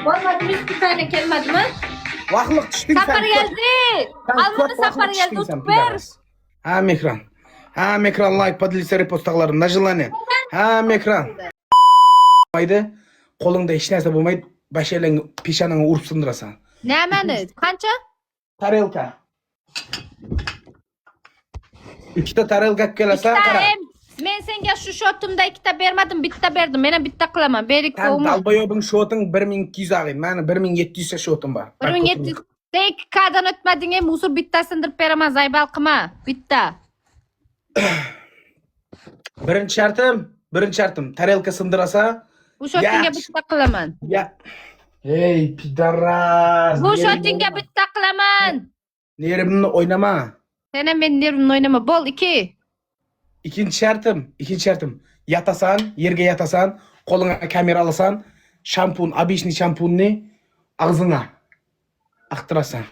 Olmadı bir tane gelmedi mi? Vahlık düştün sen. Sapar geldi. Almadı sapar geldi. Süper. Ham ekran like podilse repostlarım. Najılani. Ham ekran. Haydi. Kolunda hiç neyse bulmaydı. Başlayın pişanını urup sındırasan. Ne emeni? Kança? Tarelka. İkide tarelka gelesen kara. Men senga şu şotumda ikkita bermadim, bitta berdim. Mena bitta qilaman. Berik Sen olma. dalbayobun şotun 1200 ağayın. Mani 1700 şotum var. 1700. Sen 2K'dan ötmedin musur bitta sındırıp beraman zaybal qilma. Bitta. Birinci şartım. Tarelka sındırasa. Bu şotinga bitta qilaman. Ya. Hey pidaras. Bu şotinga bitta qilaman. Nerimni oynama. Sen men nerimni oynama. Bol 2. İkinci şartım. Yatasan, yerge yatasan, koluna kamera alasan, şampun, abişni şampunni ağzına aktırasan.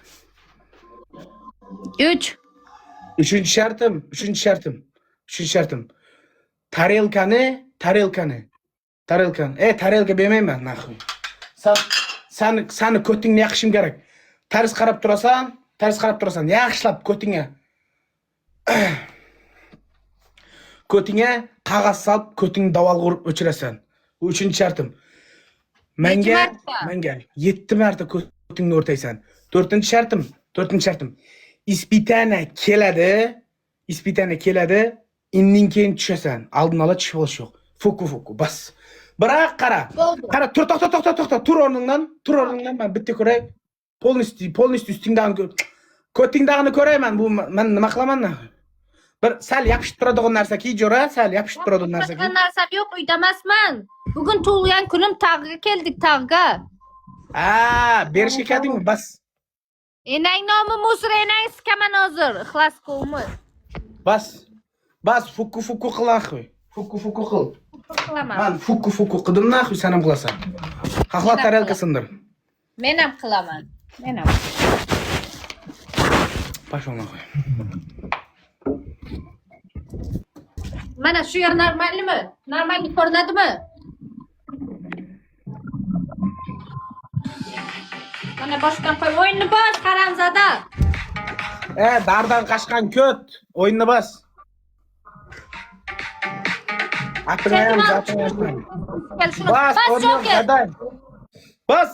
3. Üçüncü şartım. Tarelkanı. Tarelka bilmeyim ben nahuy. Seni kötüne yakışım gerek. Ters karap durasan, yakışlap kötüne. Kötüne kağız salıp kötüne daval kurup öçüresen. Bu üçüncü şartım. Menge 7 marta kötüne ortaysan. Dördüncü şartım. İspitane keledi. İnden keyin düşesen. Aldın ala düşüp oluş yok. Fuku bas. Bırak kara. Kara to'xta. Tur ornundan ben bitti ko'ray. Polnisti üstüngdan kötüngdagini ko'rayman. Bu men nima qilaman? Bir sal yapışıp turadigan narsa kiy jo'ra, sal yapışıp turadigan narsa kiy. Narsam yo'q, uyda emasman. Bugun tug'ilgan kunim tag'ga keldik, tag'ga. Berishga keldingmi? Bas. Enang nomi musur, enang sikaman hozir. Ixlos qilmi. Bas fuku qilan qo'y. Fuku qil. Qilaman. Men fuku qidim naxuy sanam qilasan. Haqla tarelka sindir. Men ham qilaman. Pashon qo'y. Mana shu yer normalmi? Normalni ko'rinadimi? Mana boshdan qo'y, o'yinni bos, qaramzada. Dardan qaçqan köt. O'yinni bas. Atmayam, zatmayam. Gel şunu. Bas, Joker. gaday. Bas.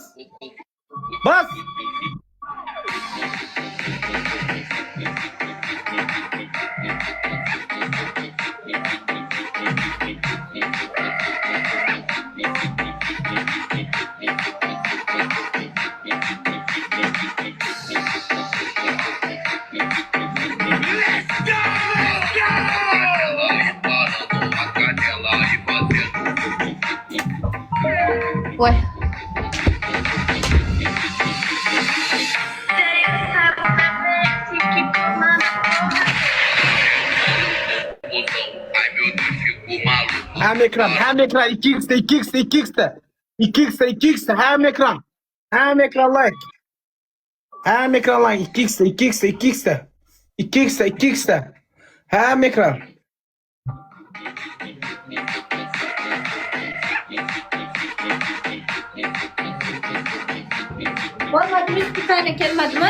Oy. Hem ekran. 2x'te. Hem ekran like. 2x'te. Hem ekran. Olmadı bir tane gelmedi mi?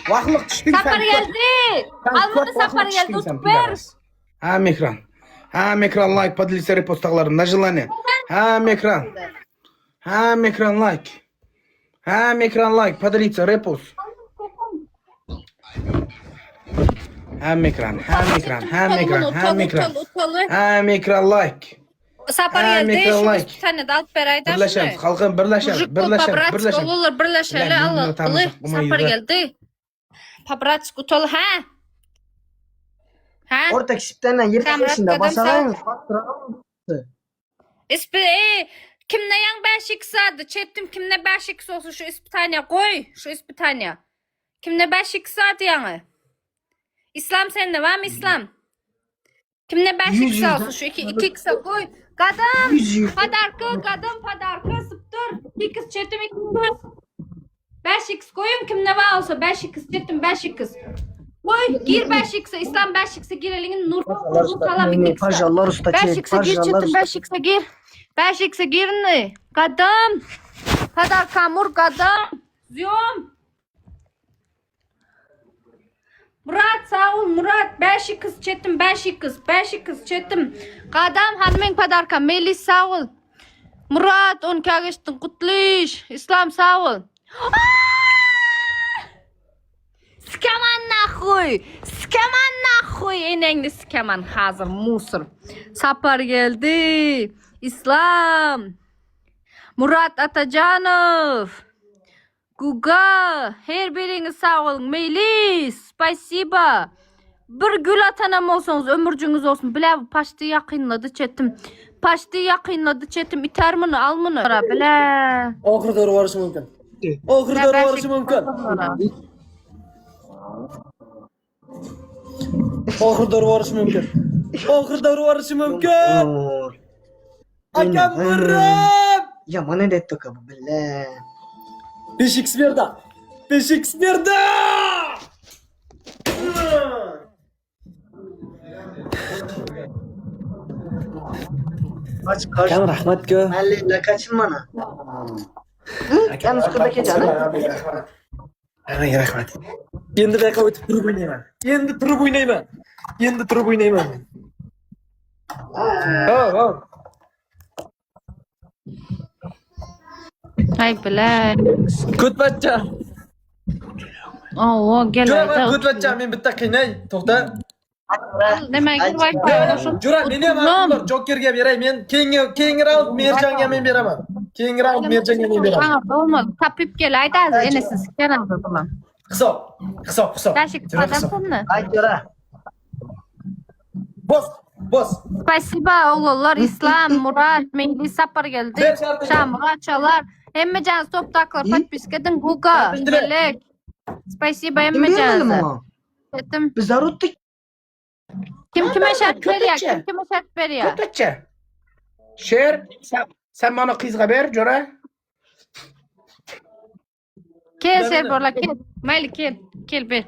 Vahlık düştün sen. Sapar geldi. Almadı sapar geldi. Süper. Ham ekran like podilse repostlarım. Najılani. Ham ekran like. Podilse repost. Ham ekran like. Sapar geldi. Şu bir tane de alıp beraydan. Birleşen, halkın birleşen. Olur birleşeli Allah. Sapar geldi. Pabraç kutolu ha. Orta kişipten 20 yaşında basamayız. Kimne yan 5x adı? Çettim kimne 5x olsun şu ispitanya koy. Şu ispitanya. Kimne 5x adı yani? İslam sende var mı İslam? Kimne 5x olsun şu 2x koy. Kadın padarkı sıptır. 2x çettim 2x. 5x koyun kimne var olsa 5x çettim 5x. Koy gir 5x'e İslam 5x'e gir elinin nur kalan 2x'e. Pajallar usta çek. 5x'e gir çettim 5x'e gir. 5x girni. Qadam. Padar kamur qadam. Ziyom. Murat sağ ol Murat. 5x çetim 5x çetim. Qadam hanımın padarka Melis sağ ol. Murat 10 geçtin kutluş. İslam sağ ol. Skaman nahuy. Skaman nahuy. Enengni skaman hazır musur. Sapar geldi. İslam. Murat Atacanov. Guga. Her biriniz sağ olun. Melis. Spasiba. Bir gül atanam olsanız ömürcünüz olsun. Bile paştı yakınladı çetim. Paştı yakınladı çetim. İter mini al mini. Bile. Oxirida urvorishi mumkin. Oxirida urvorishi mumkin. Oxirida urvorishi mumkin. Oxirida urvorishi mumkin. Akam urib. Yomon edi bu billa. 5x berdi. 5x berdi. Aç karşı. Akam rahmat-ku. Malli lakaçın bana. Yalnız kırdaki canım. Ay rahmat. Endi bu yoqqa o'tib turib o'ynayman. Endi turib o'ynayman. Endi turib o'ynayman. Ha. Hay bile. Ko'tbachcha. Oo gel. Jo'ra, ko'tbachcha, men bitta qiynay. To'xta. Demek ki Wi-Fi. Jo'ra, meni ham Jokerga beray. Men keyingi round Merjonga men beraman. Keyingi round Merjonga men beraman. Ha, olmaz. Tapip gel aytasiz. Enesiz kenarda bulan. Hisob. Taşık adam kimni? Ay Jora. Boz. Spasiba oğullar İslam, Murat, Mehdi Sapar geldi. Şamrat çalar. Emmecan stop taklar подпискадан Guga. Melek. Spasiba Emmecan. Dedim. Biz zaruttuk. Kim kime şart veriyor? Kim kime şart veriyor? Ko'tachcha. Sher, sen bana qizga ber, Jo'ra. Kel Serborla kel. Mayli kel ber.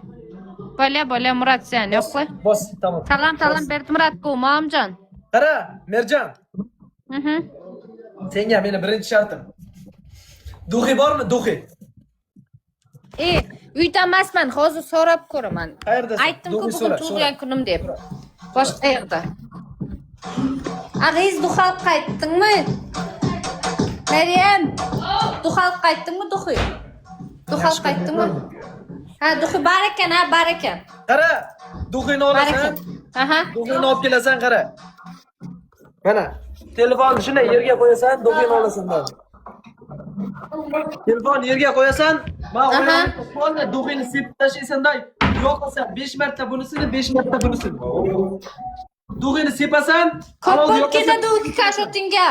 Bola Murat sen yo'qla. Boz, tamam. Salam berdi Murat ku Momjon. Qara, Merjon. Senga meni birinchi shartim. Duxi bormi? Duxi. Uyda emasman, hozir so'rab ko'raman. Qayerdasan? Aytdim-ku bugun tug'ilgan kunim deb. Boshqa yerda. Ag'iz duxal qaytdingmi? Maryam, duxal qaytdingmi duxi? Duxal qaytdingmi? Ha, duxi bar ekan. Qara, duxini olasan. Aha. Duxini olib kelasan, qara. Mana, telefonni shunday yerga qo'yasan, duxini olasan. Telefonni yerga qo'yasan, men duxini sepib tashlaysan-da, yo'qolsa 5 marta bunisini, 5 marta bunisini. Duxini sepasan, Ko'p bo'lib ketadi u kashotinga.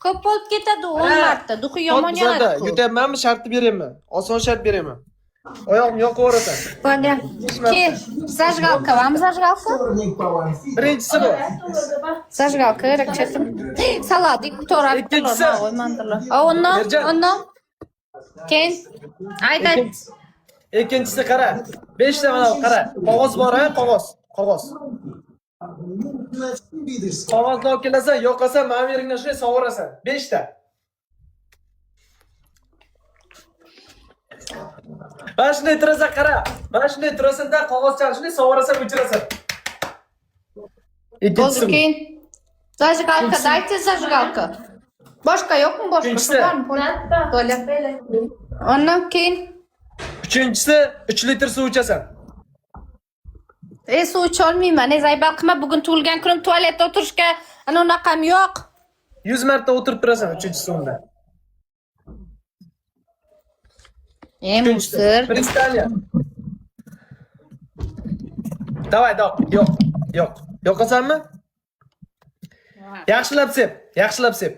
Ko'p bo'lib ketadi 10 marta. Duxi yomon yonadi. Yutyapmanmi, shartni beraymi? Oson shart beraymi? Oyoqni yoqib o'rasan. Bola. Kel, zajgalka, vamos zajgalka? Birinchisi bu. Zajgalka, rakchetim. Saladik to'rab Ikkinchisi. o'ymandirlar. Onno. Ken. Ayta. Ikkinchisi qara. 5 ta mana qara. Qog'oz bor-a, qog'oz. Qog'ozni olib kelasan, yo'qolsa, mana bu yeringdan shunday sovurasan. 5 ta. Mana shunday turasan, qara. Mana shunday turasanda qog'ozchani shunday sovurasan, o'chirasan. Ikkinchisi. Ken. Zajgalka, dayte zajgalka. Boshqa yo'qmi? Ikkinchisi. Bola. Onno Ken. Uchinchisi 3 litr suv ichasan. Suv icholmayman. Zaybal qilma, bugun tug'ilgan kunim tualetda o'tirishga ana unaqam yo'q. 100 marta o'tirib turasan 3-suvda. Musir. Prinstanya. Davay, yo'q. Yo'qasanmi? Yaxshilab sep.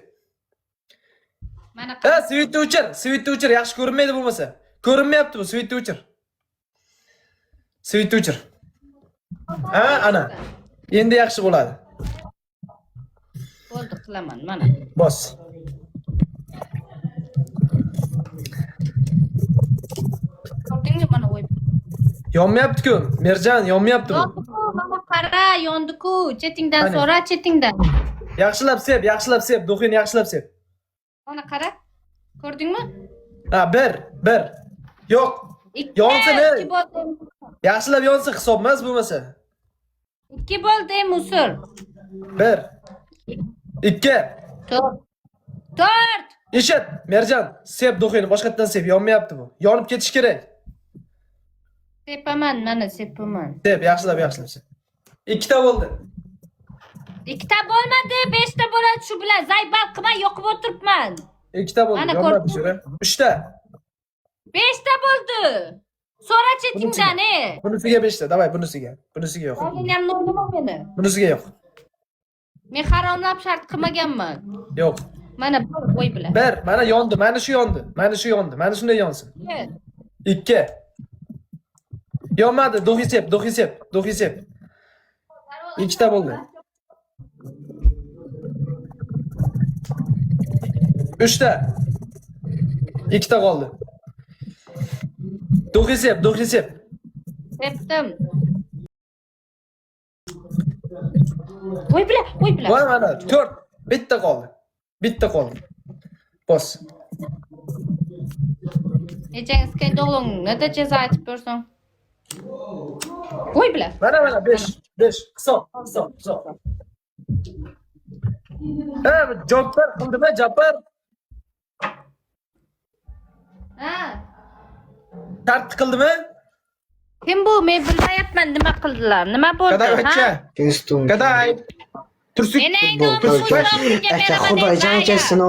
Mana Svitni o'chir, yaxshi ko'rinmaydi bo'lmasa. Ko'rinmayapti bu, svitni o'chir. Ha, ana. Endi yaxshi bo'ladi. bo'ldi, qilaman, mana. Bos. Ko'rdingmi mana o'yib? Yonmayapti-ku. Merjon, yonmayapti bu. Mana qara, yondi-ku. Chetingdan so'ra, chetingdan. Yaxshilab sep, duxini yaxshilab sep. Ona qara. Ko'rdingmi? Ha, bir. Yo'q. Yonsin, ikki bo'ldi. Yaxshilab yonsin, hisob emas bo'lmasa. 2 bo'ldi, musor. 1 2 4. Eshit, Merjan, sep duxini boshqatdan sep, yonmayapti bu. Yonib ketish kerak. Sepaman, mana sepaman. Sep, yaxshilab sep. 2 ta bo'ldi. 2 ta bo'lmadi, 5 ta bo'ladi shu bilan. Zaybal qilmay yoqib o'tiribman. 2 ta bo'ldi. Ana Yonmadi ko'rding. shura. 3 ta. 5 ta bo'ldi. So'ra chetingdan, Bunisiga 5 ta. Davay, bunisiga. Bunisiga yo'q. Oldin ham nolima meni. Bunisiga yo'q. Men haromlab shart qilmaganman. Yo'q. Mana bir qo'y bilan. 1, mana yondi, mana shu yondi. Mana shunday yonsin. 2 Yonmadi, duxi sep. 2 ta bo'ldi. 3 ta. 2 ta qoldi. Duxi sep. Septim. Qo'y bilan. Voy mana 4. Bitta qoldi. Bos. Echangiz keldi o'g'lim, nada jazo aytib bersang. Qo'y bilan. Mana 5. Hisob. Ha, Jabbar qildimi, Jabbar? Ha. Tart qildimi? Kim bu? Men bilmayapman nima qildilar. Nima bo'ldi? Gaday bachcha. Kestum. Gaday. Tursuk. Men aytdim, Aka Xudoyjon kelsin o